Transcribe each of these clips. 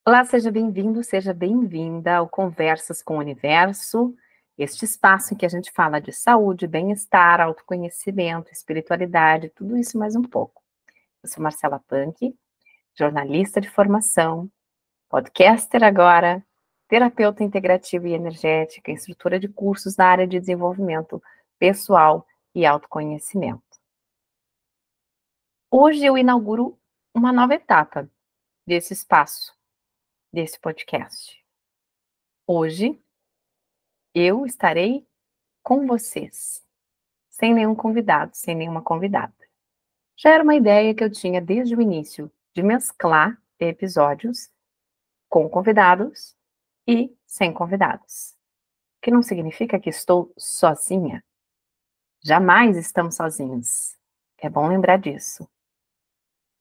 Olá, seja bem-vindo, seja bem-vinda ao Conversas com o Universo, este espaço em que a gente fala de saúde, bem-estar, autoconhecimento, espiritualidade, tudo isso mais um pouco. Eu sou Marcela Punk, jornalista de formação, podcaster agora, terapeuta integrativa e energética, instrutora de cursos na área de desenvolvimento pessoal e autoconhecimento. Hoje eu inauguro uma nova etapa desse espaço, desse podcast. Hoje eu estarei com vocês, sem nenhum convidado, sem nenhuma convidada. Já era uma ideia que eu tinha desde o início, de mesclar episódios com convidados e sem convidados. O que não significa que estou sozinha. Jamais estamos sozinhos. É bom lembrar disso.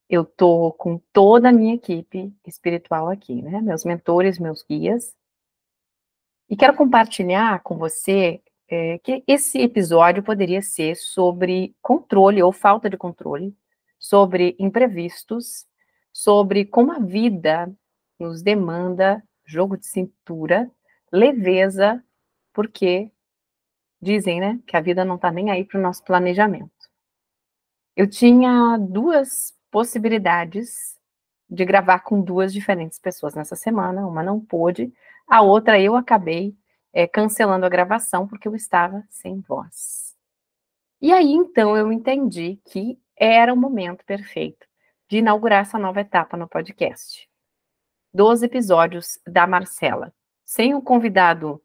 Eu estou com toda a minha equipe espiritual aqui, né? Meus mentores, meus guias. E quero compartilhar com você que esse episódio poderia ser sobre controle ou falta de controle, sobre imprevistos, sobre como a vida nos demanda jogo de cintura, leveza, porque dizem, né, que a vida não está nem aí para o nosso planejamento. Eu tinha duas possibilidades de gravar com duas diferentes pessoas nessa semana, uma não pôde, a outra eu acabei cancelando a gravação porque eu estava sem voz. E aí, então, eu entendi que era o momento perfeito de inaugurar essa nova etapa no podcast. 12 episódios da Marcela, sem um convidado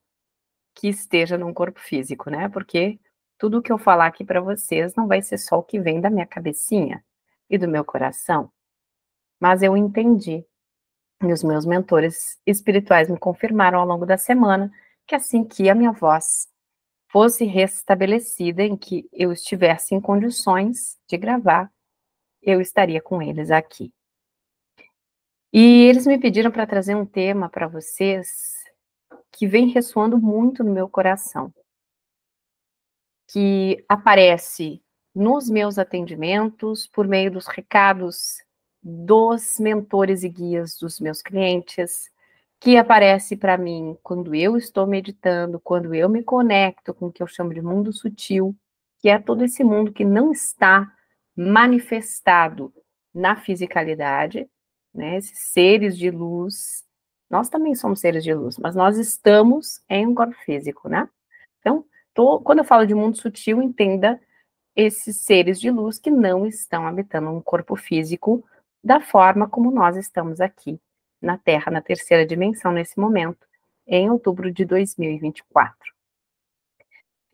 que esteja num corpo físico, né? Porque tudo o que eu falar aqui para vocês não vai ser só o que vem da minha cabecinha e do meu coração, mas eu entendi. E os meus mentores espirituais me confirmaram ao longo da semana que assim que a minha voz fosse restabelecida, em que eu estivesse em condições de gravar, eu estaria com eles aqui. E eles me pediram para trazer um tema para vocês que vem ressoando muito no meu coração, que aparece nos meus atendimentos, por meio dos recados dos mentores e guias dos meus clientes, que aparece para mim quando eu estou meditando, quando eu me conecto com o que eu chamo de mundo sutil, que é todo esse mundo que não está manifestado na fisicalidade, né? Esses seres de luz, nós também somos seres de luz, mas nós estamos em um corpo físico, né? Então, quando eu falo de mundo sutil, entenda esses seres de luz que não estão habitando um corpo físico da forma como nós estamos aqui na Terra, na terceira dimensão, nesse momento, em outubro de 2024.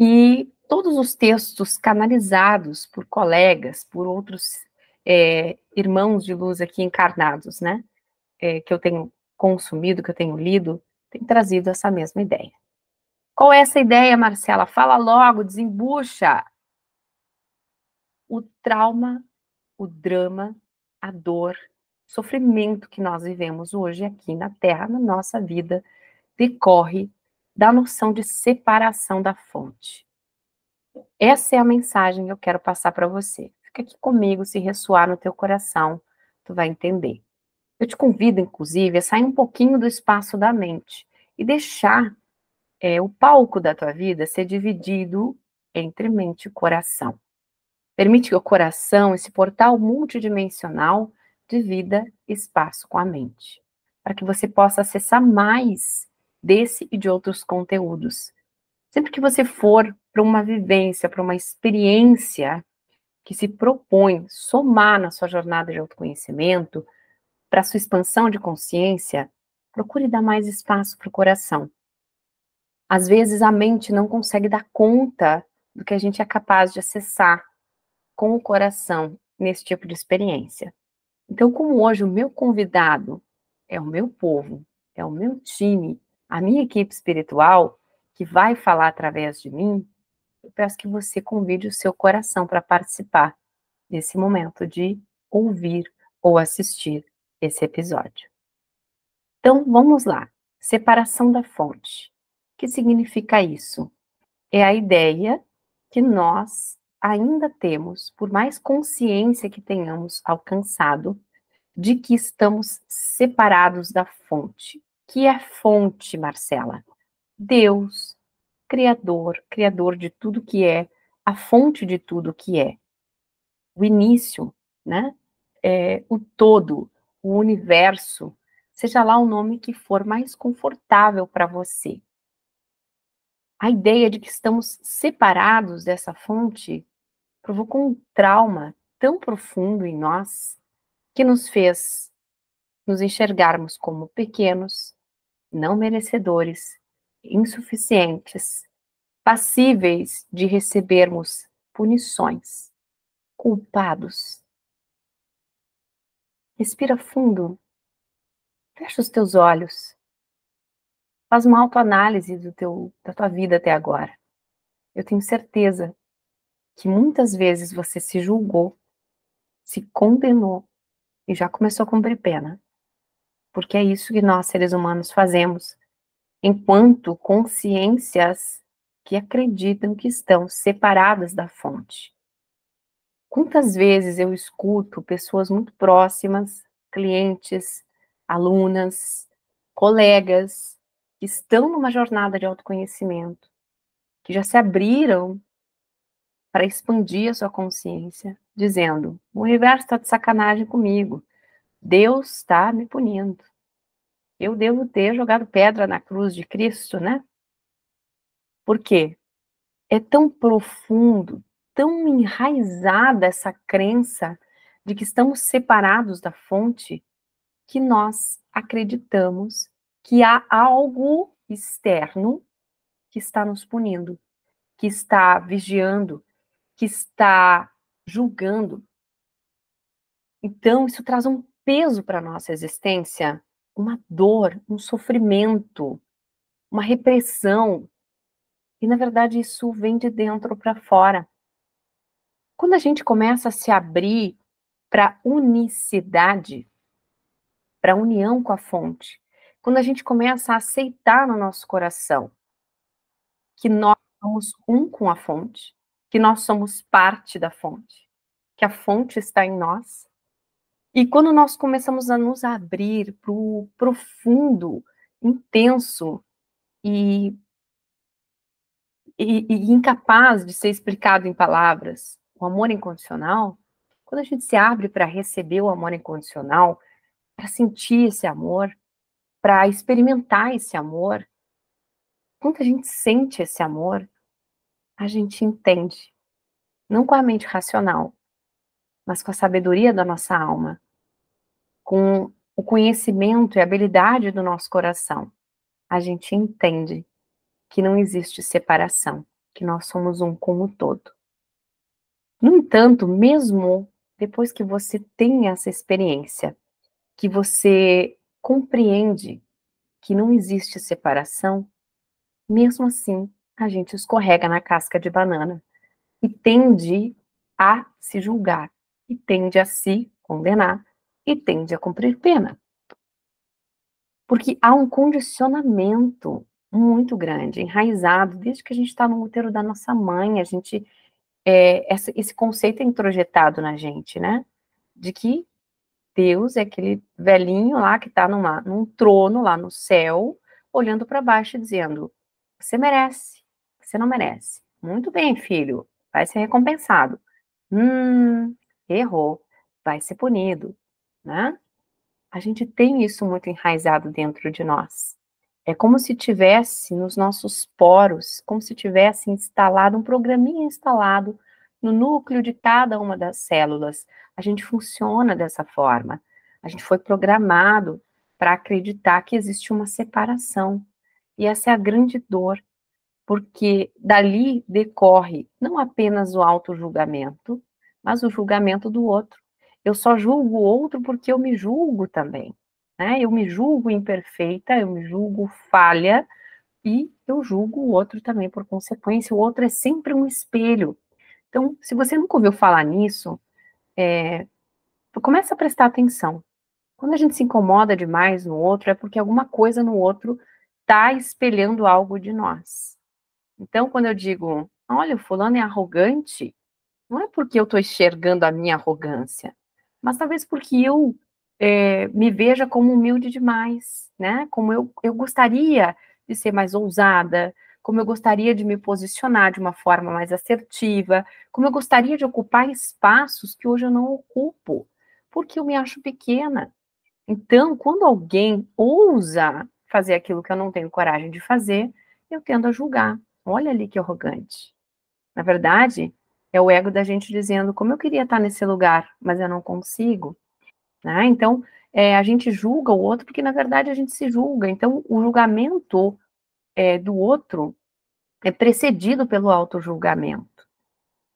E todos os textos canalizados por colegas, por outros irmãos de luz aqui encarnados, né, que eu tenho consumido, que eu tenho lido, têm trazido essa mesma ideia. Qual é essa ideia, Marcela? Fala logo, desembucha. O trauma, o drama, a dor, o sofrimento que nós vivemos hoje aqui na Terra, na nossa vida, decorre da noção de separação da fonte. Essa é a mensagem que eu quero passar para você. Fica aqui comigo, se ressoar no teu coração, tu vai entender. Eu te convido, inclusive, a sair um pouquinho do espaço da mente e deixar o palco da tua vida ser dividido entre mente e coração. Permite que o coração, esse portal multidimensional, divida espaço com a mente, para que você possa acessar mais desse e de outros conteúdos. Sempre que você for para uma vivência, para uma experiência que se propõe somar na sua jornada de autoconhecimento, para a sua expansão de consciência, procure dar mais espaço para o coração. Às vezes a mente não consegue dar conta do que a gente é capaz de acessar com o coração nesse tipo de experiência. Então, como hoje o meu convidado é o meu povo, é o meu time, a minha equipe espiritual, que vai falar através de mim, eu peço que você convide o seu coração para participar nesse momento de ouvir ou assistir esse episódio. Então, vamos lá. Separação da fonte. O que significa isso? É a ideia que nós ainda temos, por mais consciência que tenhamos alcançado, de que estamos separados da fonte. Que é fonte, Marcela? Deus, criador de tudo que é, a fonte de tudo que é, o início, né? O todo, o universo, seja lá o nome que for mais confortável para você. A ideia de que estamos separados dessa fonte provocou um trauma tão profundo em nós que nos fez nos enxergarmos como pequenos, não merecedores, insuficientes, passíveis de recebermos punições, culpados. Respira fundo, fecha os teus olhos, faz uma autoanálise da tua vida até agora. Eu tenho certeza que muitas vezes você se julgou, se condenou e já começou a cumprir pena, porque é isso que nós, seres humanos, fazemos enquanto consciências que acreditam que estão separadas da fonte. Quantas vezes eu escuto pessoas muito próximas, clientes, alunas, colegas, que estão numa jornada de autoconhecimento, que já se abriram para expandir a sua consciência, dizendo: o universo está de sacanagem comigo, Deus está me punindo, eu devo ter jogado pedra na cruz de Cristo, né? Por quê? É tão profundo, tão enraizada essa crença de que estamos separados da fonte, que nós acreditamos que há algo externo que está nos punindo, que está vigiando, que está julgando. Então, isso traz um peso para a nossa existência, uma dor, um sofrimento, uma repressão. E, na verdade, isso vem de dentro para fora. Quando a gente começa a se abrir para unicidade, para a união com a fonte, quando a gente começa a aceitar no nosso coração que nós somos um com a fonte, que nós somos parte da fonte, que a fonte está em nós, e quando nós começamos a nos abrir para o profundo, intenso e, e incapaz de ser explicado em palavras, o amor incondicional, quando a gente se abre para receber o amor incondicional, para sentir esse amor, para experimentar esse amor, quando a gente sente esse amor, a gente entende, não com a mente racional, mas com a sabedoria da nossa alma, com o conhecimento e a habilidade do nosso coração. A gente entende que não existe separação, que nós somos um com o todo. No entanto, mesmo depois que você tem essa experiência, que você compreende que não existe separação, mesmo assim, a gente escorrega na casca de banana e tende a se julgar, e tende a se condenar, e tende a cumprir pena. Porque há um condicionamento muito grande, enraizado, desde que a gente está no útero da nossa mãe, a gente, esse conceito é introjetado na gente, né? De que Deus é aquele velhinho lá que está num trono lá no céu, olhando para baixo e dizendo: você merece, você não merece. Muito bem, filho, vai ser recompensado. Errou, vai ser punido, né? A gente tem isso muito enraizado dentro de nós. É como se tivesse nos nossos poros, como se tivesse instalado um programinha instalado no núcleo de cada uma das células. A gente funciona dessa forma. A gente foi programado para acreditar que existe uma separação. E essa é a grande dor, porque dali decorre não apenas o auto-julgamento, mas o julgamento do outro. Eu só julgo o outro porque eu me julgo também, né? Eu me julgo imperfeita, eu me julgo falha e eu julgo o outro também por consequência. O outro é sempre um espelho. Então, se você nunca ouviu falar nisso, começa a prestar atenção. Quando a gente se incomoda demais no outro, é porque alguma coisa no outro está espelhando algo de nós. Então, quando eu digo, olha, o fulano é arrogante, não é porque eu estou enxergando a minha arrogância, mas talvez porque eu me veja como humilde demais, né? Como eu gostaria de ser mais ousada, como eu gostaria de me posicionar de uma forma mais assertiva, como eu gostaria de ocupar espaços que hoje eu não ocupo, porque eu me acho pequena. Então, quando alguém ousa fazer aquilo que eu não tenho coragem de fazer, eu tendo a julgar. Olha ali que arrogante. Na verdade, é o ego da gente dizendo como eu queria estar nesse lugar, mas eu não consigo. Né? Então, a gente julga o outro porque, na verdade, a gente se julga. Então, o julgamento do outro é precedido pelo auto-julgamento.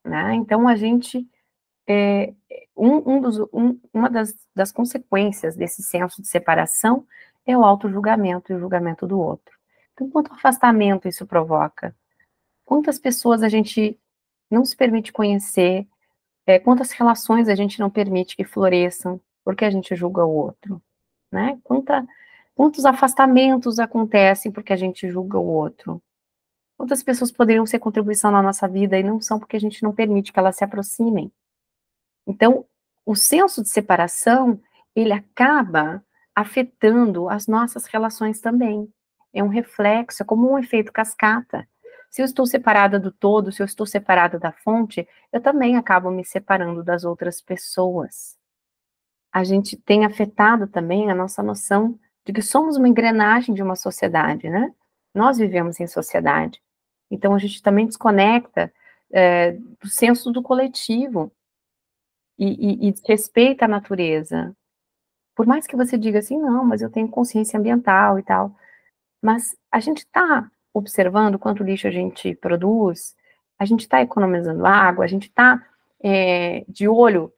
Né? Então, a gente. Uma das consequências desse senso de separação é o auto-julgamento e o julgamento do outro. Então, quanto afastamento isso provoca? Quantas pessoas a gente não se permite conhecer? Quantas relações a gente não permite que floresçam porque a gente julga o outro? Né? Quantos afastamentos acontecem porque a gente julga o outro? Quantas pessoas poderiam ser contribuição na nossa vida e não são porque a gente não permite que elas se aproximem? Então, o senso de separação, ele acaba afetando as nossas relações também. É um reflexo, é como um efeito cascata. Se eu estou separada do todo, se eu estou separada da fonte, eu também acabo me separando das outras pessoas. A gente tem afetado também a nossa noção de que somos uma engrenagem de uma sociedade, né? Nós vivemos em sociedade. Então, a gente também desconecta do senso do coletivo e desrespeita a natureza. Por mais que você diga assim, não, mas eu tenho consciência ambiental e tal, mas a gente está observando quanto lixo a gente produz, a gente está economizando água, a gente está de olho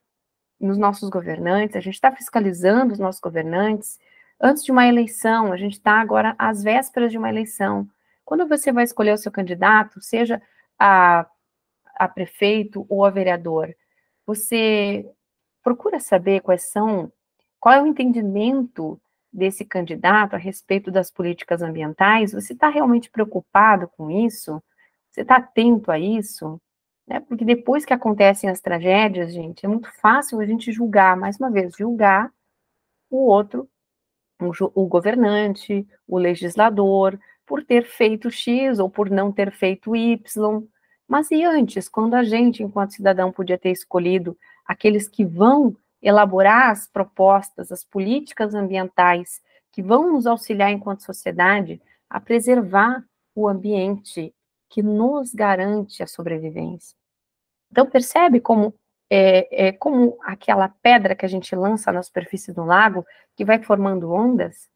nos nossos governantes, a gente está fiscalizando os nossos governantes. Antes de uma eleição, a gente está agora às vésperas de uma eleição. Quando você vai escolher o seu candidato, seja a, a prefeito ou a vereador, você procura saber qual é o entendimento desse candidato a respeito das políticas ambientais? Você está realmente preocupado com isso? Você está atento a isso? Né? Porque depois que acontecem as tragédias, gente, é muito fácil a gente julgar, mais uma vez, julgar o outro, o governante, o legislador, por ter feito X ou por não ter feito Y. Mas e antes, quando a gente, enquanto cidadão, podia ter escolhido aqueles que vão elaborar as propostas, as políticas ambientais, que vão nos auxiliar enquanto sociedade a preservar o ambiente que nos garante a sobrevivência. Então, percebe como aquela pedra que a gente lança na superfície do lago, que vai formando ondas?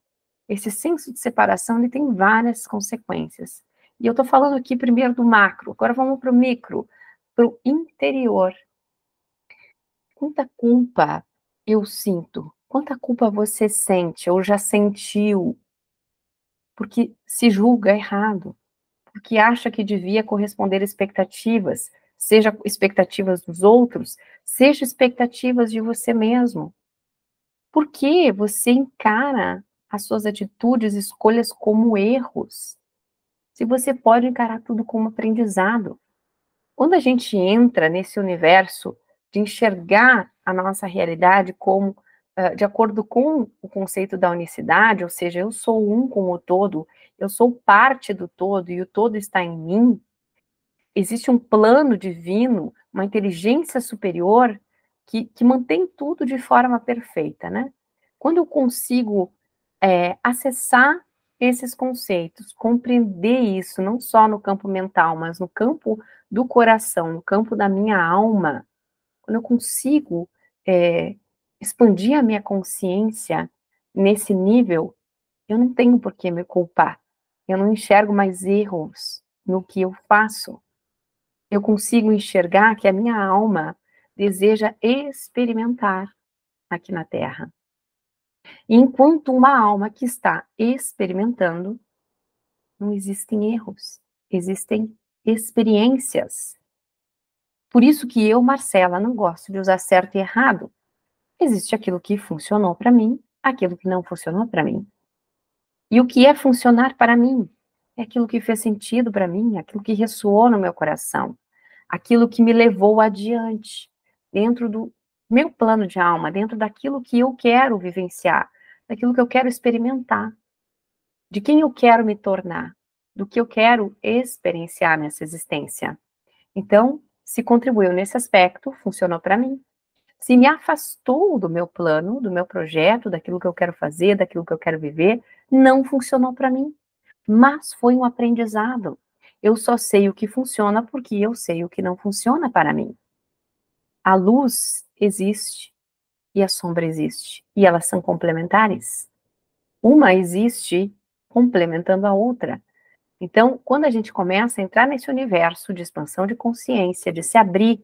Esse senso de separação ele tem várias consequências. E eu estou falando aqui primeiro do macro, agora vamos para o micro, para o interior. Quanta culpa eu sinto? Quanta culpa você sente ou já sentiu? Porque se julga errado, porque acha que devia corresponder expectativas, seja expectativas dos outros, seja expectativas de você mesmo. Por que você encara as suas atitudes, escolhas como erros? Se você pode encarar tudo como aprendizado. Quando a gente entra nesse universo de enxergar a nossa realidade como de acordo com o conceito da unicidade, ou seja, eu sou um com o todo, eu sou parte do todo e o todo está em mim, existe um plano divino, uma inteligência superior que mantém tudo de forma perfeita, né? Quando eu consigo acessar esses conceitos, compreender isso, não só no campo mental, mas no campo do coração, no campo da minha alma, quando eu consigo expandir a minha consciência nesse nível, eu não tenho por que me culpar. Eu não enxergo mais erros no que eu faço. Eu consigo enxergar que a minha alma deseja experimentar aqui na Terra. E enquanto uma alma que está experimentando, não existem erros, existem experiências. Por isso que eu, Marcela, não gosto de usar certo e errado. Existe aquilo que funcionou para mim, aquilo que não funcionou para mim. E o que é funcionar para mim? É aquilo que fez sentido para mim, aquilo que ressoou no meu coração, aquilo que me levou adiante, dentro meu plano de alma, dentro daquilo que eu quero vivenciar, daquilo que eu quero experimentar, de quem eu quero me tornar, do que eu quero experienciar nessa existência. Então, se contribuiu nesse aspecto, funcionou para mim. Se me afastou do meu plano, do meu projeto, daquilo que eu quero fazer, daquilo que eu quero viver, não funcionou para mim. Mas foi um aprendizado. Eu só sei o que funciona porque eu sei o que não funciona para mim. A luz existe e a sombra existe, e elas são complementares. Uma existe complementando a outra. Então, quando a gente começa a entrar nesse universo de expansão de consciência, de se abrir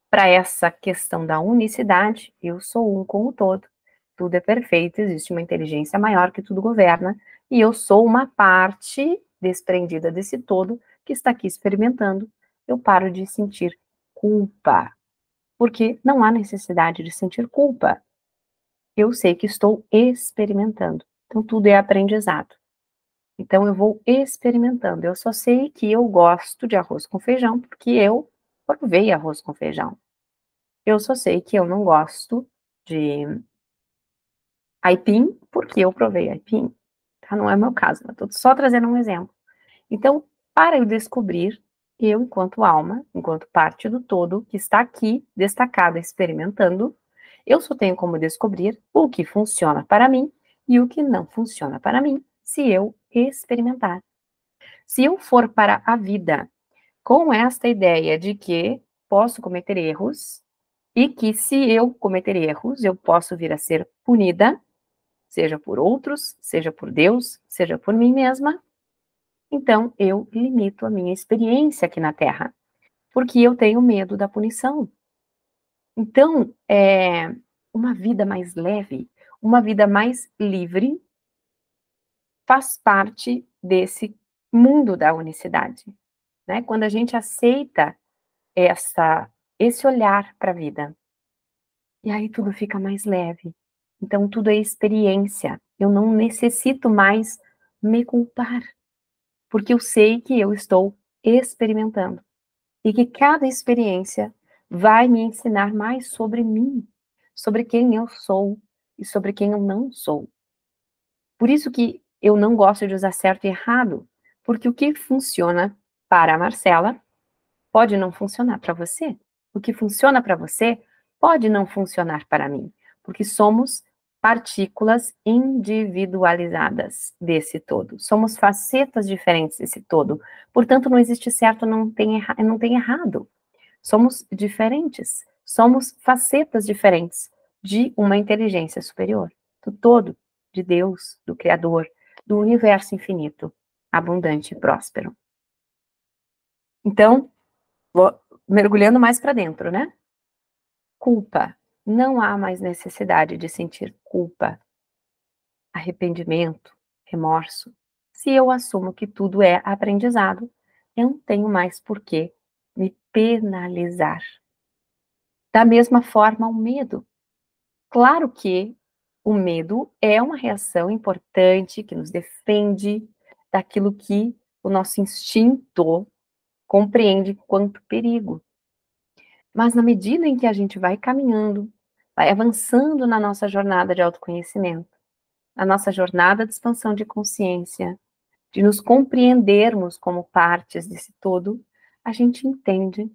para essa questão da unicidade, eu sou um com o todo. Tudo é perfeito, existe uma inteligência maior que tudo governa, e eu sou uma parte desprendida desse todo que está aqui experimentando. Eu paro de sentir culpa, porque não há necessidade de sentir culpa. Eu sei que estou experimentando. Então, tudo é aprendizado. Então, eu vou experimentando. Eu só sei que eu gosto de arroz com feijão porque eu provei arroz com feijão. Eu só sei que eu não gosto de aipim porque eu provei aipim. Tá? Não é o meu caso, mas estou só trazendo um exemplo. Então, para eu descobrir, eu, enquanto alma, enquanto parte do todo, que está aqui, destacada, experimentando, eu só tenho como descobrir o que funciona para mim e o que não funciona para mim, se eu experimentar. Se eu for para a vida com esta ideia de que posso cometer erros e que se eu cometer erros, eu posso vir a ser punida, seja por outros, seja por Deus, seja por mim mesma, então eu limito a minha experiência aqui na Terra, porque eu tenho medo da punição. Então, uma vida mais leve, uma vida mais livre, faz parte desse mundo da unicidade, né? Quando a gente aceita esse olhar para a vida, e aí tudo fica mais leve. Então, tudo é experiência. Eu não necessito mais me culpar, porque eu sei que eu estou experimentando e que cada experiência vai me ensinar mais sobre mim, sobre quem eu sou e sobre quem eu não sou. Por isso que eu não gosto de usar certo e errado, porque o que funciona para a Marcela pode não funcionar para você. O que funciona para você pode não funcionar para mim, porque somos partículas individualizadas desse todo. Somos facetas diferentes desse todo. Portanto, não existe certo, não tem errado. Somos diferentes. Somos facetas diferentes de uma inteligência superior, do todo, de Deus, do Criador, do universo infinito, abundante e próspero. Então, vou mergulhando mais para dentro, né? Culpa. Não há mais necessidade de sentir culpa, arrependimento, remorso. Se eu assumo que tudo é aprendizado, eu não tenho mais por que me penalizar. Da mesma forma, o medo. Claro que o medo é uma reação importante que nos defende daquilo que o nosso instinto compreende quanto perigo. Mas na medida em que a gente vai caminhando, vai avançando na nossa jornada de autoconhecimento, na nossa jornada de expansão de consciência, de nos compreendermos como partes desse todo, a gente entende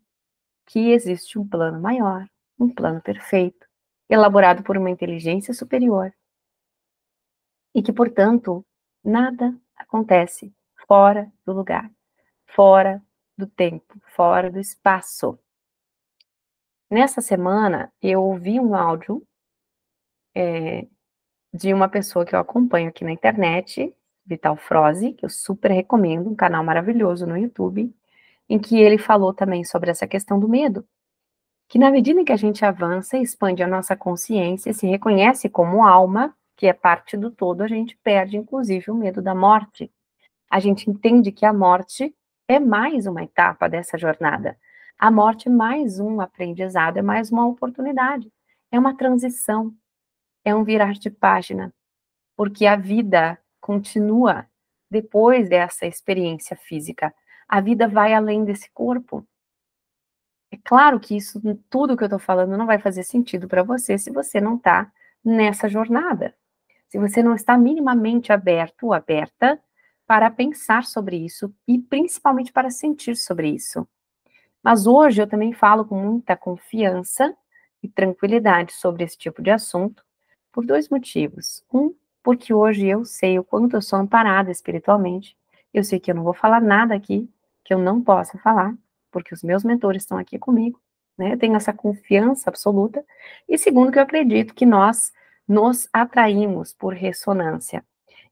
que existe um plano maior, um plano perfeito, elaborado por uma inteligência superior, e que, portanto, nada acontece fora do lugar, fora do tempo, fora do espaço. Nessa semana, eu ouvi um áudio de uma pessoa que eu acompanho aqui na internet, Vital Froze, que eu super recomendo, um canal maravilhoso no YouTube, em que ele falou também sobre essa questão do medo, que na medida em que a gente avança e expande a nossa consciência, se reconhece como alma, que é parte do todo, a gente perde inclusive o medo da morte. A gente entende que a morte é mais uma etapa dessa jornada. A morte é mais um aprendizado, é mais uma oportunidade, é uma transição, é um virar de página, porque a vida continua depois dessa experiência física. A vida vai além desse corpo. É claro que isso, tudo que eu estou falando, não vai fazer sentido para você se você não está nessa jornada. Se você não está minimamente aberto ou aberta para pensar sobre isso e principalmente para sentir sobre isso. Mas hoje eu também falo com muita confiança e tranquilidade sobre esse tipo de assunto por dois motivos. Um, porque hoje eu sei o quanto eu sou amparada espiritualmente. Eu sei que eu não vou falar nada aqui que eu não possa falar, porque os meus mentores estão aqui comigo, né? Eu tenho essa confiança absoluta. E segundo, que eu acredito que nós nos atraímos por ressonância.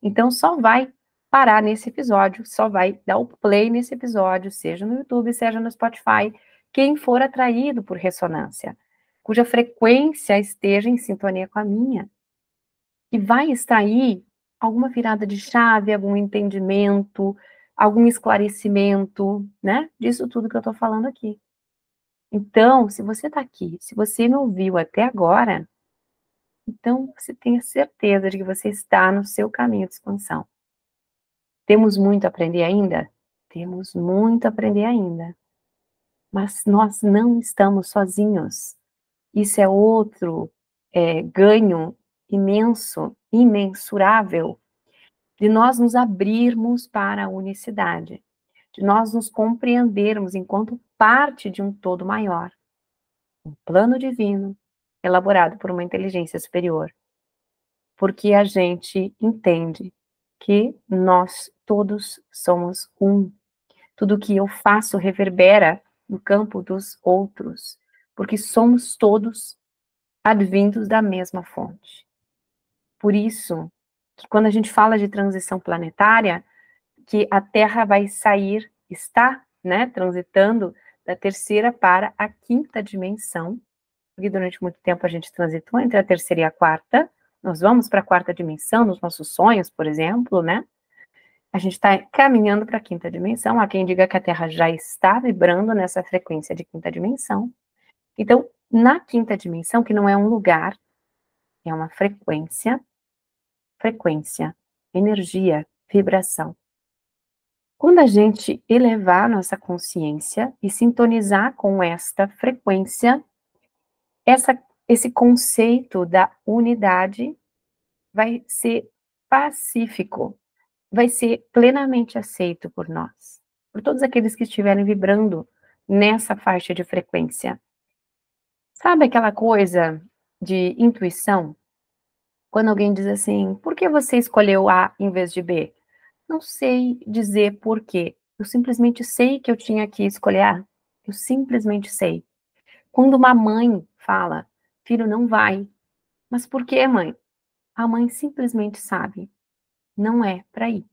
Então, só vai parar nesse episódio, só vai dar o play nesse episódio, seja no YouTube, seja no Spotify, quem for atraído por ressonância, cuja frequência esteja em sintonia com a minha, e vai extrair alguma virada de chave, algum entendimento, algum esclarecimento, né? Disso tudo que eu tô falando aqui. Então, se você tá aqui, se você me ouviu até agora, então você tenha certeza de que você está no seu caminho de expansão. Temos muito a aprender ainda? Temos muito a aprender ainda. Mas nós não estamos sozinhos. Isso é outro ganho imenso, imensurável, de nós nos abrirmos para a unicidade, de nós nos compreendermos enquanto parte de um todo maior, um plano divino elaborado por uma inteligência superior. Porque a gente entende que nós todos somos um. Tudo que eu faço reverbera no campo dos outros, porque somos todos advindos da mesma fonte. Por isso, que quando a gente fala de transição planetária, que a Terra vai sair, está, né, transitando da terceira para a quinta dimensão, porque durante muito tempo a gente transitou entre a terceira e a quarta, nós vamos para a quarta dimensão nos nossos sonhos, por exemplo, né? A gente está caminhando para a quinta dimensão. Há quem diga que a Terra já está vibrando nessa frequência de quinta dimensão. Então, na quinta dimensão, que não é um lugar, é uma frequência, energia, vibração. Quando a gente elevar nossa consciência e sintonizar com esta frequência, esse conceito da unidade vai ser pacífico, vai ser plenamente aceito por nós, por todos aqueles que estiverem vibrando nessa faixa de frequência. Sabe aquela coisa de intuição? Quando alguém diz assim, por que você escolheu A em vez de B? Não sei dizer por quê. Eu simplesmente sei que eu tinha que escolher A. Eu simplesmente sei. Quando uma mãe fala, filho, não vai. Mas por que, mãe? A mãe simplesmente sabe. Não é para ir.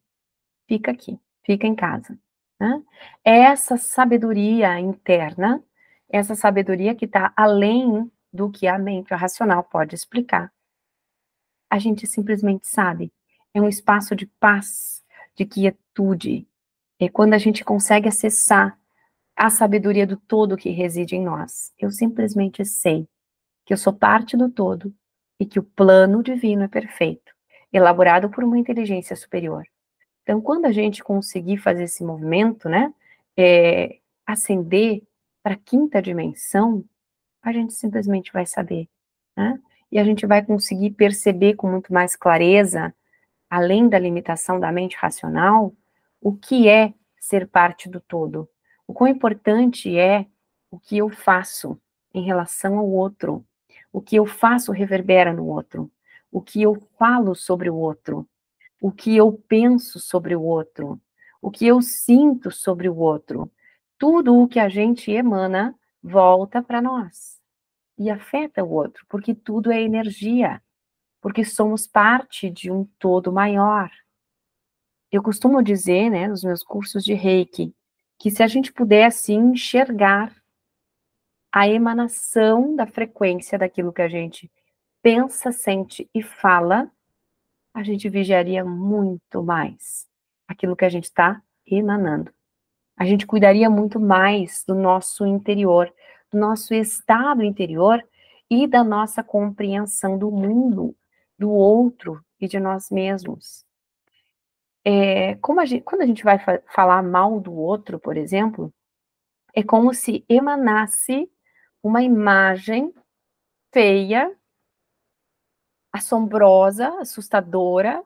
Fica aqui, fica em casa. Né? É essa sabedoria interna, essa sabedoria que está além do que a mente racional pode explicar. A gente simplesmente sabe. É um espaço de paz, de quietude. É quando a gente consegue acessar a sabedoria do todo que reside em nós. Eu simplesmente sei que eu sou parte do todo e que o plano divino é perfeito, elaborado por uma inteligência superior. Então, quando a gente conseguir fazer esse movimento, né, ascender para a quinta dimensão, a gente simplesmente vai saber, né? E a gente vai conseguir perceber com muito mais clareza, além da limitação da mente racional, o que é ser parte do todo. O quão importante é o que eu faço em relação ao outro. O que eu faço reverbera no outro. O que eu falo sobre o outro. O que eu penso sobre o outro. O que eu sinto sobre o outro. Tudo o que a gente emana volta para nós e afeta o outro, porque tudo é energia, porque somos parte de um todo maior. Eu costumo dizer, né, nos meus cursos de Reiki, que se a gente pudesse enxergar a emanação da frequência daquilo que a gente pensa, sente e fala, a gente vigiaria muito mais aquilo que a gente está emanando. A gente cuidaria muito mais do nosso interior, do nosso estado interior e da nossa compreensão do mundo, do outro e de nós mesmos. Quando a gente vai falar mal do outro, por exemplo, É como se emanasse uma imagem feia, assombrosa, assustadora,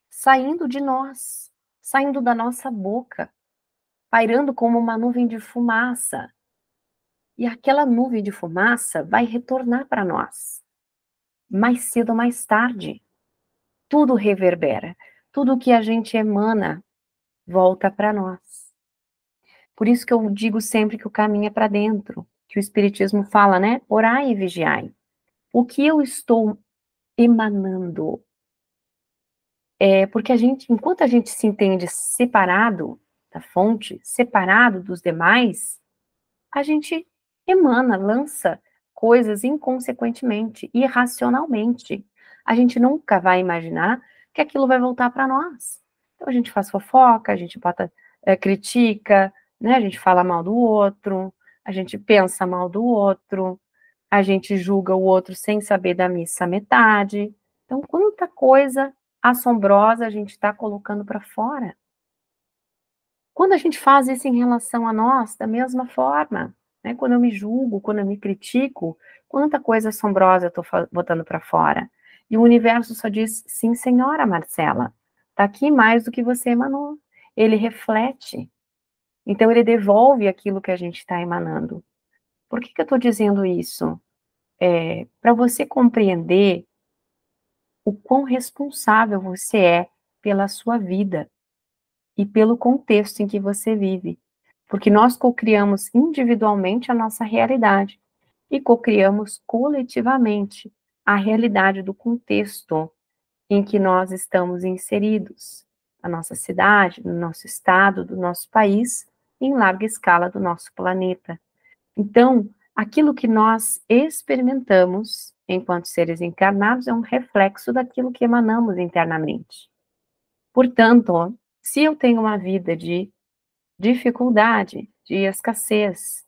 saindo de nós, saindo da nossa boca, pairando como uma nuvem de fumaça. E aquela nuvem de fumaça vai retornar para nós, mais cedo ou mais tarde. Tudo reverbera, tudo que a gente emana volta para nós. Por isso que eu digo sempre que o caminho é para dentro, que o Espiritismo fala, né? Orai e vigiai. O que eu estou emanando? É porque enquanto a gente se entende separado da fonte, separado dos demais, a gente emana, lança coisas inconsequentemente, irracionalmente. A gente nunca vai imaginar que aquilo vai voltar para nós. Então a gente faz fofoca, a gente critica, né? A gente fala mal do outro, a gente pensa mal do outro, a gente julga o outro sem saber da missa metade. Então, quanta coisa assombrosa a gente está colocando para fora. Quando a gente faz isso em relação a nós, da mesma forma, né? Quando eu me julgo, quando eu me critico, quanta coisa assombrosa eu estou botando para fora. E o universo só diz, sim, senhora Marcela, está aqui mais do que você emanou. Ele reflete. Então, ele devolve aquilo que a gente está emanando. Por que eu estou dizendo isso? Para você compreender o quão responsável você é pela sua vida e pelo contexto em que você vive. Porque nós cocriamos individualmente a nossa realidade e cocriamos coletivamente a realidade do contexto em que nós estamos inseridos, a nossa cidade, no nosso estado, do nosso país, em larga escala do nosso planeta. Então, aquilo que nós experimentamos enquanto seres encarnados é um reflexo daquilo que emanamos internamente. Portanto, se eu tenho uma vida de dificuldade, de escassez,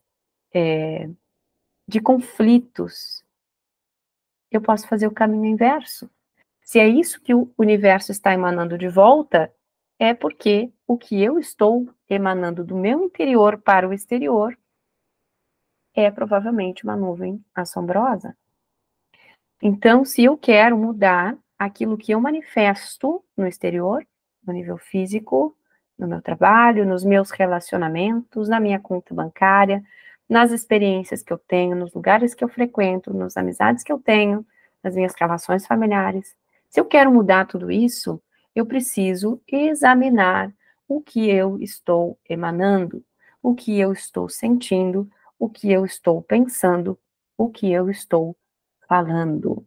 de conflitos, eu posso fazer o caminho inverso. Se é isso que o universo está emanando de volta, é porque o que eu estou emanando do meu interior para o exterior é provavelmente uma nuvem assombrosa. Então, se eu quero mudar aquilo que eu manifesto no exterior, no nível físico, no meu trabalho, nos meus relacionamentos, na minha conta bancária, nas experiências que eu tenho, nos lugares que eu frequento, nas amizades que eu tenho, nas minhas relações familiares. Se eu quero mudar tudo isso, eu preciso examinar o que eu estou emanando, o que eu estou sentindo, o que eu estou pensando, o que eu estou falando.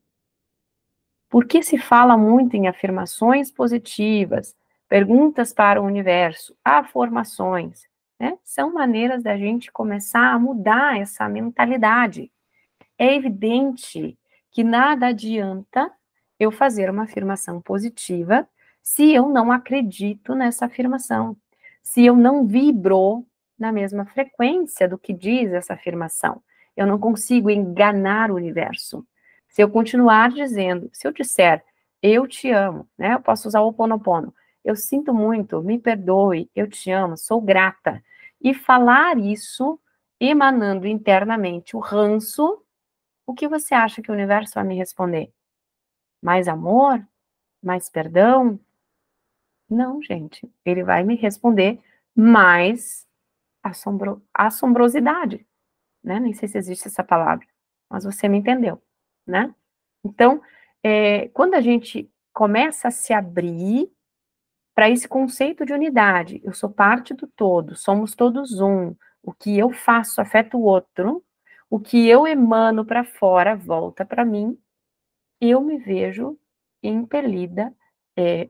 Porque se fala muito em afirmações positivas, perguntas para o universo, afirmações, né? São maneiras da gente começar a mudar essa mentalidade. É evidente que nada adianta eu fazer uma afirmação positiva se eu não acredito nessa afirmação, se eu não vibro na mesma frequência do que diz essa afirmação. Eu não consigo enganar o universo. Se eu continuar dizendo, se eu disser, eu te amo, né? Eu posso usar o Ho'oponopono. Eu sinto muito, me perdoe, eu te amo, sou grata. E falar isso emanando internamente o ranço, o que você acha que o universo vai me responder? Mais amor? Mais perdão? Não, gente. Ele vai me responder mais assombrosidade, né? Nem sei se existe essa palavra, mas você me entendeu, né? Então, quando a gente começa a se abrir para esse conceito de unidade, eu sou parte do todo, somos todos um, o que eu faço afeta o outro, o que eu emano para fora volta para mim, eu me vejo impelida,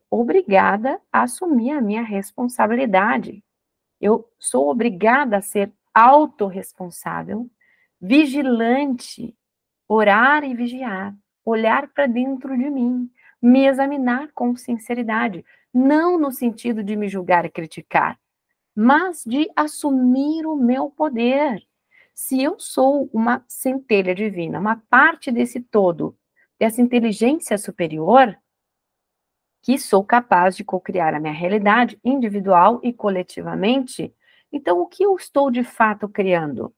obrigada a assumir a minha responsabilidade. Eu sou obrigada a ser autorresponsável, vigilante, orar e vigiar, olhar para dentro de mim, me examinar com sinceridade, não no sentido de me julgar e criticar, mas de assumir o meu poder. Se eu sou uma centelha divina, uma parte desse todo, dessa inteligência superior, que sou capaz de cocriar a minha realidade individual e coletivamente, Então, o que eu estou de fato criando?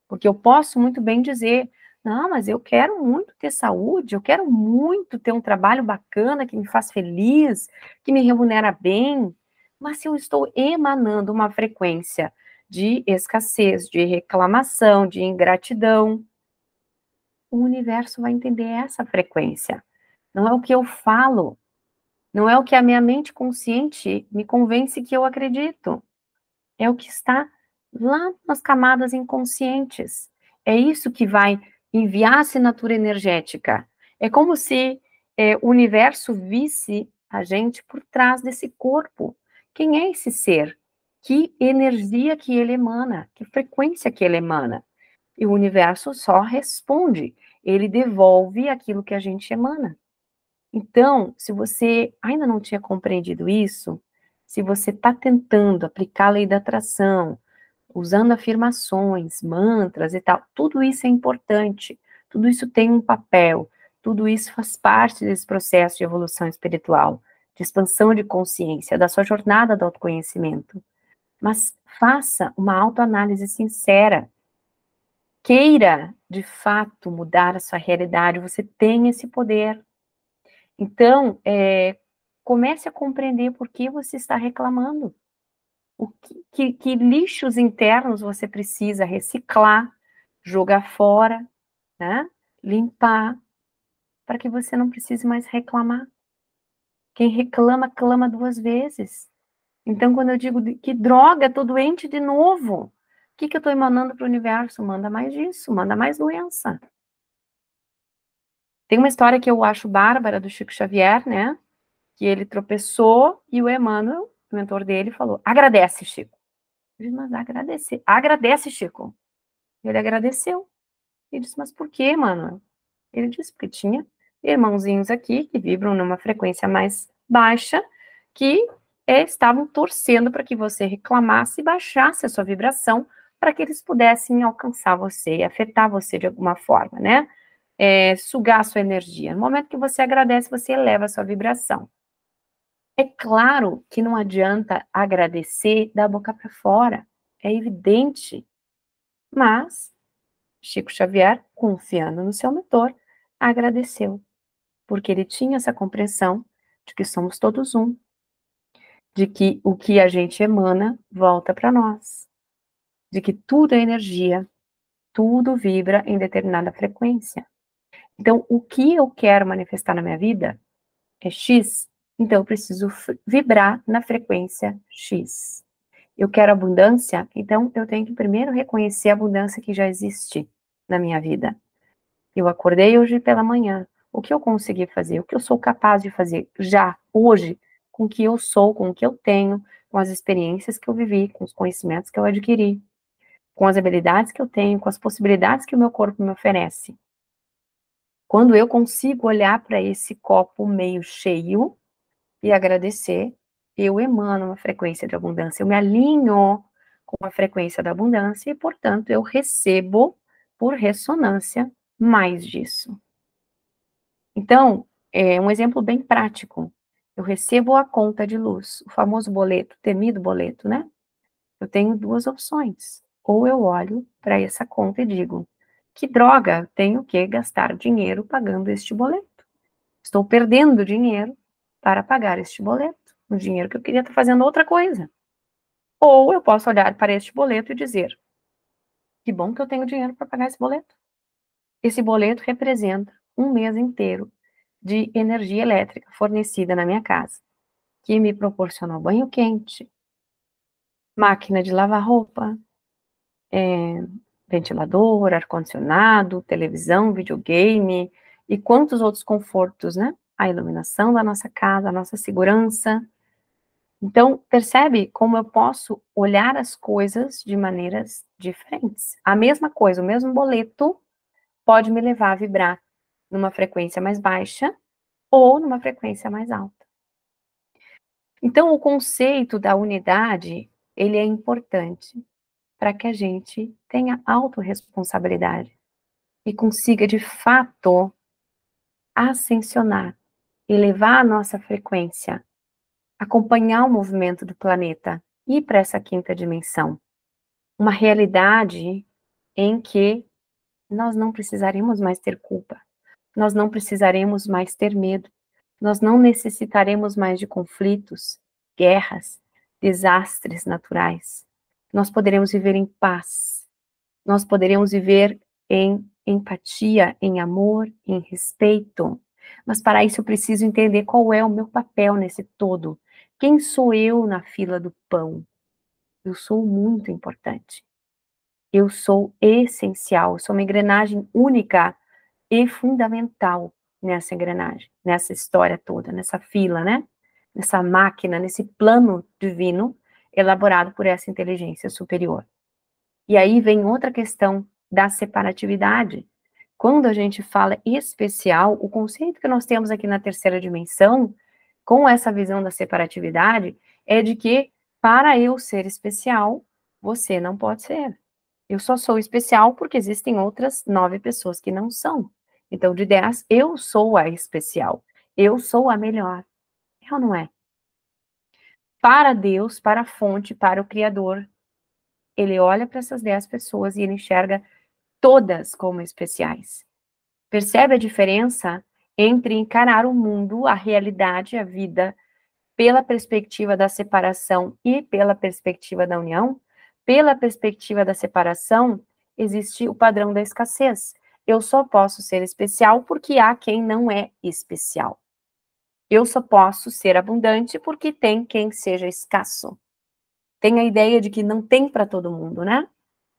Porque eu posso muito bem dizer, não, mas eu quero muito ter saúde, eu quero muito ter um trabalho bacana que me faz feliz, que me remunera bem. Mas se eu estou emanando uma frequência de escassez, de reclamação, de ingratidão, o universo vai entender essa frequência. Não é o que eu falo, não é o que a minha mente consciente me convence que eu acredito. É o que está lá nas camadas inconscientes. É isso que vai enviar a assinatura energética. É como se o universo visse a gente por trás desse corpo. Quem é esse ser? Que energia que ele emana? Que frequência que ele emana? E o universo só responde. Ele devolve aquilo que a gente emana. Então, se você ainda não tinha compreendido isso, se você está tentando aplicar a lei da atração, usando afirmações, mantras e tal, tudo isso é importante, tudo isso tem um papel, tudo isso faz parte desse processo de evolução espiritual, de expansão de consciência, da sua jornada do autoconhecimento. Mas faça uma autoanálise sincera. Queira, de fato, mudar a sua realidade, você tem esse poder. Então, comece a compreender por que você está reclamando. Que lixos internos você precisa reciclar, jogar fora, né? Limpar, para que você não precise mais reclamar. Quem reclama, clama duas vezes. Então, quando eu digo que droga, tô doente de novo, o que eu estou emanando para o universo? Manda mais disso, manda mais doença. Tem uma história que eu acho bárbara do Chico Xavier, né? Que ele tropeçou e o Emmanuel, o mentor dele, falou: agradece, Chico. Ele disse, mas agradecer. Agradece, Chico. Ele agradeceu. Ele disse, mas por quê, Emmanuel? Ele disse, porque tinha irmãozinhos aqui que vibram numa frequência mais baixa, que estavam torcendo para que você reclamasse e baixasse a sua vibração, para que eles pudessem alcançar você e afetar você de alguma forma, né? Sugar a sua energia. No momento que você agradece, você eleva a sua vibração. É claro que não adianta agradecer da boca para fora, é evidente, mas Chico Xavier, confiando no seu mentor, agradeceu, porque ele tinha essa compreensão de que somos todos um, de que o que a gente emana volta para nós, de que tudo é energia, tudo vibra em determinada frequência. Então, o que eu quero manifestar na minha vida é X, então eu preciso vibrar na frequência X. Eu quero abundância, então eu tenho que primeiro reconhecer a abundância que já existe na minha vida. Eu acordei hoje pela manhã. O que eu consegui fazer? O que eu sou capaz de fazer já, hoje, com o que eu sou, com o que eu tenho, com as experiências que eu vivi, com os conhecimentos que eu adquiri, com as habilidades que eu tenho, com as possibilidades que o meu corpo me oferece. Quando eu consigo olhar para esse copo meio cheio e agradecer, eu emano uma frequência de abundância, eu me alinho com a frequência da abundância e, portanto, eu recebo, por ressonância, mais disso. Então, um exemplo bem prático. Eu recebo a conta de luz, o famoso boleto, temido boleto, né? Eu tenho duas opções. Ou eu olho para essa conta e digo: que droga, tenho que gastar dinheiro pagando este boleto. Estou perdendo dinheiro para pagar este boleto, um dinheiro que eu queria estar fazendo outra coisa. Ou eu posso olhar para este boleto e dizer: que bom que eu tenho dinheiro para pagar esse boleto. Esse boleto representa um mês inteiro de energia elétrica fornecida na minha casa, que me proporcionou banho quente, máquina de lavar roupa, ventilador, ar-condicionado, televisão, videogame e quantos outros confortos, né? A iluminação da nossa casa, a nossa segurança. Então, percebe como eu posso olhar as coisas de maneiras diferentes. A mesma coisa, o mesmo boleto pode me levar a vibrar numa frequência mais baixa ou numa frequência mais alta. Então, o conceito da unidade, ele é importante para que a gente tenha autorresponsabilidade e consiga, de fato, ascensionar, elevar a nossa frequência, acompanhar o movimento do planeta, ir para essa quinta dimensão. uma realidade em que nós não precisaremos mais ter culpa, nós não precisaremos mais ter medo, nós não necessitaremos mais de conflitos, guerras, desastres naturais. Nós poderemos viver em paz, nós poderemos viver em empatia, em amor, em respeito. Mas para isso eu preciso entender qual é o meu papel nesse todo. Quem sou eu na fila do pão? Eu sou muito importante. Eu sou essencial, eu sou uma engrenagem única e fundamental nessa engrenagem, nessa história toda, nessa fila, né? Nessa máquina, nesse plano divino elaborado por essa inteligência superior. E aí vem outra questão da separatividade. Quando a gente fala especial, o conceito que nós temos aqui na terceira dimensão, com essa visão da separatividade, é de que para eu ser especial, você não pode ser. Eu só sou especial porque existem outras 9 pessoas que não são. Então, de 10, eu sou a especial. Eu sou a melhor. É ou não é? Para Deus, para a fonte, para o Criador, ele olha para essas 10 pessoas e ele enxerga todas como especiais. Percebe a diferença entre encarar o mundo, a realidade, a vida, pela perspectiva da separação e pela perspectiva da união? Pela perspectiva da separação, existe o padrão da escassez. Eu só posso ser especial porque há quem não é especial. Eu só posso ser abundante porque tem quem seja escasso. Tem a ideia de que não tem para todo mundo, né?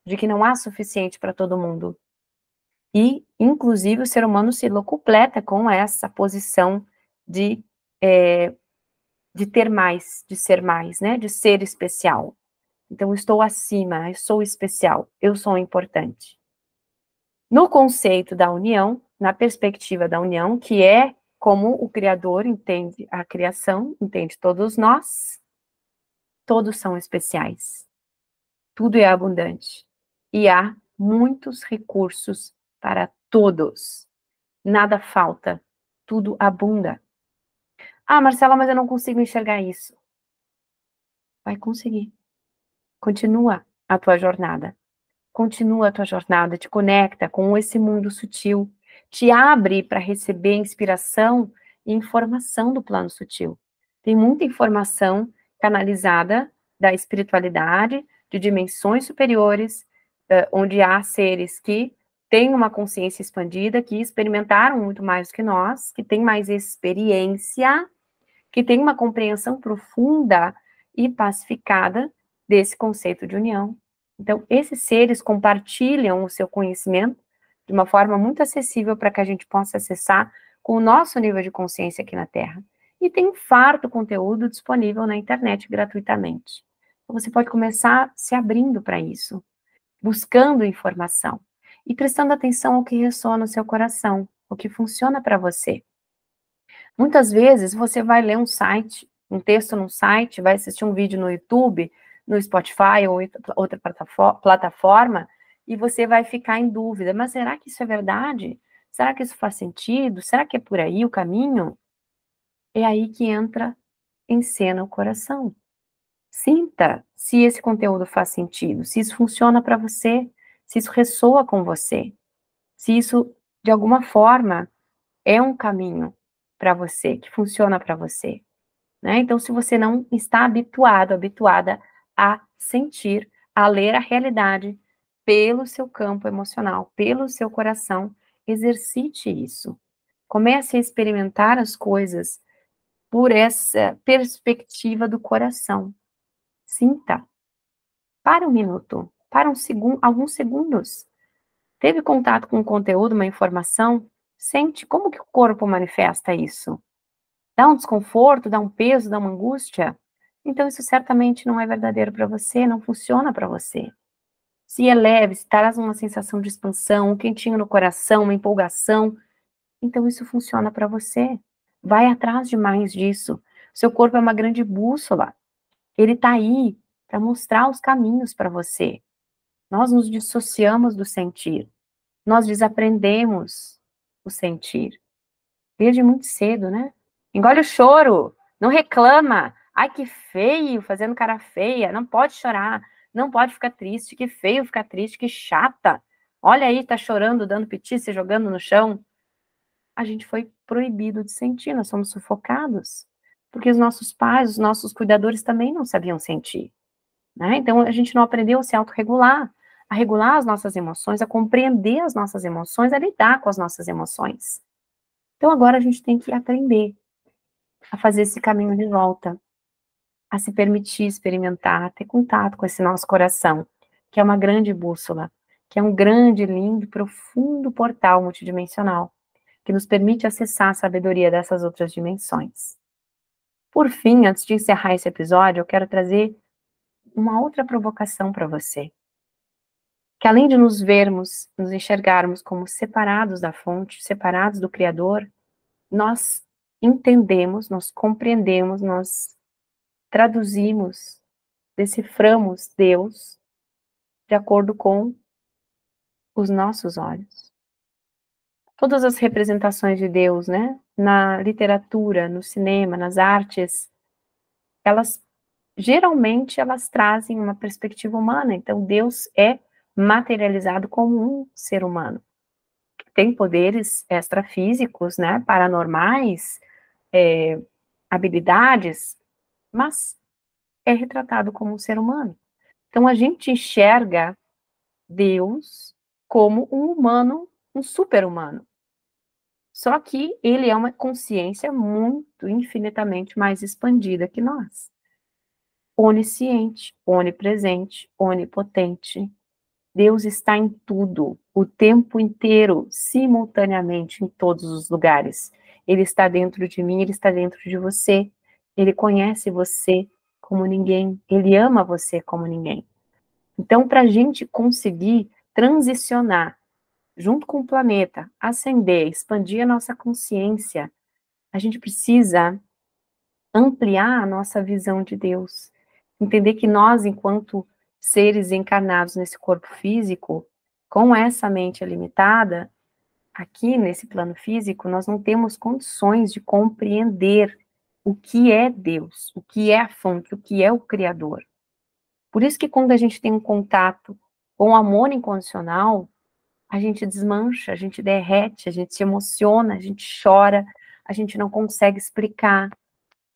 De que não há suficiente para todo mundo. E, inclusive, o ser humano se locupleta com essa posição de ter mais, de ser mais, né? De ser especial. Então, eu estou acima, eu sou especial, eu sou importante. No conceito da união, na perspectiva da união, que é como o Criador entende a criação, entende todos nós, todos são especiais. Tudo é abundante. E há muitos recursos para todos. Nada falta, tudo abunda. Ah, Marcela, mas eu não consigo enxergar isso. Vai conseguir. Continua a tua jornada. Continua a tua jornada, te conecta com esse mundo sutil, te abre para receber inspiração e informação do plano sutil. Tem muita informação canalizada da espiritualidade, de dimensões superiores, onde há seres que têm uma consciência expandida, que experimentaram muito mais do que nós, que têm mais experiência, que têm uma compreensão profunda e pacificada desse conceito de união. Então, esses seres compartilham o seu conhecimento de uma forma muito acessível para que a gente possa acessar com o nosso nível de consciência aqui na Terra. E tem um farto conteúdo disponível na internet gratuitamente. Então, você pode começar se abrindo para isso, buscando informação e prestando atenção ao que ressoa no seu coração, o que funciona para você. Muitas vezes você vai ler um site, um texto num site, vai assistir um vídeo no YouTube, no Spotify ou outra plataforma, e você vai ficar em dúvida, mas será que isso é verdade? Será que isso faz sentido? Será que é por aí o caminho? É aí que entra em cena o coração. Sinta se esse conteúdo faz sentido, se isso funciona para você, se isso ressoa com você, se isso, de alguma forma, é um caminho para você, que funciona para você, né? Então, se você não está habituado, habituada a sentir, a ler a realidade pelo seu campo emocional, pelo seu coração, exercite isso. Comece a experimentar as coisas por essa perspectiva do coração. Sinta. Para um minuto, para um segundo, alguns segundos. Teve contato com um conteúdo, uma informação? Sente como que o corpo manifesta isso. Dá um desconforto, dá um peso, dá uma angústia? Então isso certamente não é verdadeiro para você, não funciona para você. Se é leve, se traz uma sensação de expansão, um quentinho no coração, uma empolgação, então isso funciona para você. Vai atrás de mais disso. Seu corpo é uma grande bússola. Ele está aí para mostrar os caminhos para você. Nós nos dissociamos do sentir. Nós desaprendemos o sentir. Desde muito cedo, né? Engole o choro, não reclama. Ai, que feio, fazendo cara feia, não pode chorar. não pode ficar triste, que feio ficar triste, que chata. Olha aí, tá chorando, dando piti, se jogando no chão. A gente foi proibido de sentir, nós somos sufocados. Porque os nossos pais, os nossos cuidadores também não sabiam sentir, né? Então a gente não aprendeu a se autorregular, a regular as nossas emoções, a compreender as nossas emoções, a lidar com as nossas emoções. Então agora a gente tem que aprender a fazer esse caminho de volta, a se permitir experimentar, a ter contato com esse nosso coração, que é uma grande bússola, que é um grande, lindo, profundo portal multidimensional, que nos permite acessar a sabedoria dessas outras dimensões. Por fim, antes de encerrar esse episódio, eu quero trazer uma outra provocação para você. Que além de nos vermos, nos enxergarmos como separados da fonte, separados do Criador, nós entendemos, nós compreendemos, nós traduzimos, deciframos Deus de acordo com os nossos olhos. Todas as representações de Deus, né, na literatura, no cinema, nas artes, elas geralmente elas trazem uma perspectiva humana. Então Deus é materializado como um ser humano. Tem poderes extrafísicos, né, paranormais, habilidades, mas é retratado como um ser humano. Então a gente enxerga Deus como um humano, um super-humano. Só que ele é uma consciência muito, infinitamente mais expandida que nós. Onisciente, onipresente, onipotente. Deus está em tudo, o tempo inteiro, simultaneamente, em todos os lugares. Ele está dentro de mim, ele está dentro de você. Ele conhece você como ninguém. Ele ama você como ninguém. Então, para a gente conseguir transicionar junto com o planeta, ascender, expandir a nossa consciência, a gente precisa ampliar a nossa visão de Deus. Entender que nós, enquanto seres encarnados nesse corpo físico, com essa mente limitada, aqui nesse plano físico, nós não temos condições de compreender o que é Deus, o que é a fonte, o que é o Criador. Por isso que quando a gente tem um contato com o amor incondicional, a gente desmancha, a gente derrete, a gente se emociona, a gente chora, a gente não consegue explicar,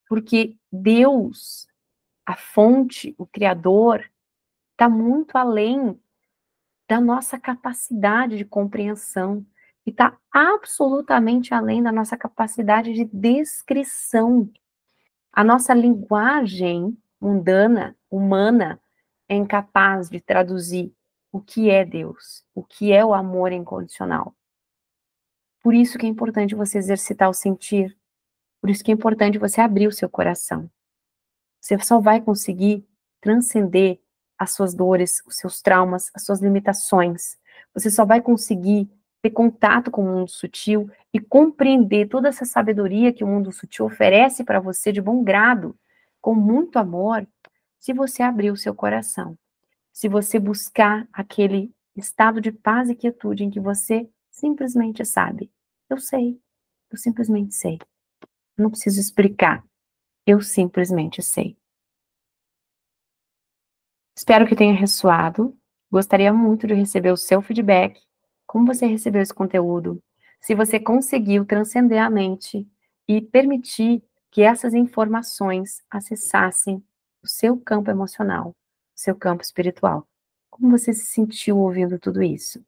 porque Deus, a fonte, o Criador, está muito além da nossa capacidade de compreensão e está absolutamente além da nossa capacidade de descrição. A nossa linguagem mundana, humana, é incapaz de traduzir o que é Deus, o que é o amor incondicional. Por isso que é importante você exercitar o sentir, por isso que é importante você abrir o seu coração. Você só vai conseguir transcender as suas dores, os seus traumas, as suas limitações. Você só vai conseguir ter contato com o mundo sutil e compreender toda essa sabedoria que o mundo sutil oferece para você de bom grado, com muito amor, se você abrir o seu coração. Se você buscar aquele estado de paz e quietude em que você simplesmente sabe. Eu sei, eu simplesmente sei. Eu não preciso explicar, eu simplesmente sei. Espero que tenha ressoado. Gostaria muito de receber o seu feedback. Como você recebeu esse conteúdo? Se você conseguiu transcender a mente e permitir que essas informações acessassem o seu campo emocional, o seu campo espiritual. Como você se sentiu ouvindo tudo isso?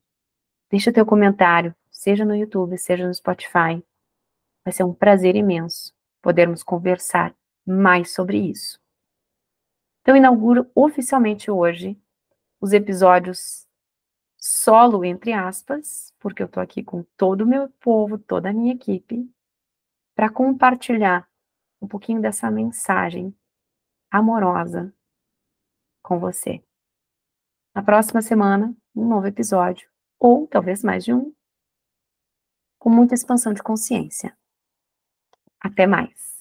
Deixa o teu comentário, seja no YouTube, seja no Spotify. Vai ser um prazer imenso podermos conversar mais sobre isso. Então, inauguro oficialmente hoje os episódios solo, entre aspas, porque eu tô aqui com todo o meu povo, toda a minha equipe, para compartilhar um pouquinho dessa mensagem amorosa com você. Na próxima semana, um novo episódio, ou talvez mais de um, com muita expansão de consciência. Até mais!